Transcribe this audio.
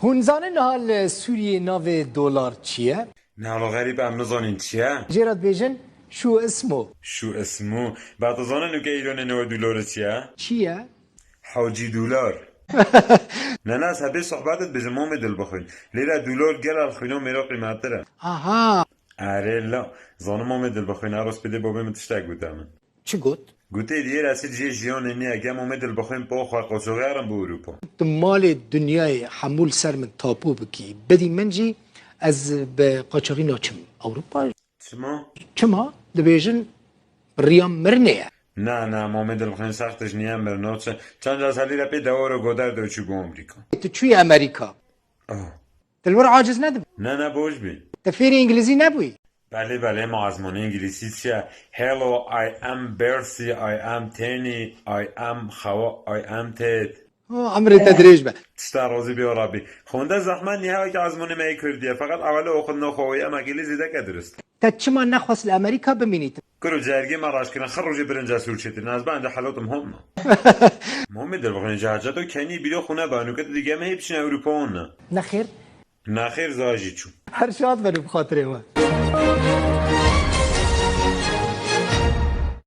هون زانن حال سوریه ناو دلار چیه؟ نه حالا غریب هم نزانین چیه؟ جیرات بیجن شو اسمو شو اسمو؟ بعد زانن که ایران نو دلار چیه؟ چیه؟ حاجی دلار نه نه از هبه صحبتت به زمان دل بخوین لیره دلار گرال خوینا میرا قیمت داره آها اره لا زانم مام دل بخوین عروس بده بابه متشتک بودم چی گفت؟ گوته دیگه رسید جه جیان نی اگه مام دل بخوین با خواه قصوغه ارم به اروپا مال دنیای حمول سر من تاپو بکی بدی منجی از به قاچاقی ناچم اروپا چما؟ چما؟ دبیجن ریام مرنه نه نه مام دل بخوین سختش نیم برناچه چند از حلی رپی دوار و گودر دو چوبو امریکا تو چوی امریکا آه دلور عاجز ندب نه نه بوش بی تفیر انگلیسی نبوی بله بله ما آزمون انگلیسی چیه Hello I am Bercy I am Tenny I am خوا I am Ted امر تدریج به تشتا روزی بی عربی خونده زحمت نیه که آزمون می کردیه فقط اول اخد نخواهی اما انگلیسی ده که درست تا چما نخواست الامریکا بمینید کرو جرگی ما راش کردن خروجی برنج سور چیتی ناز بند حالاتم هم مهم در بخونه جهجت و کنی بیدو خونه بانو که دیگه می بشین اروپا اون نخیر نخیر زاجی چون هر شاد برو بخاطر ما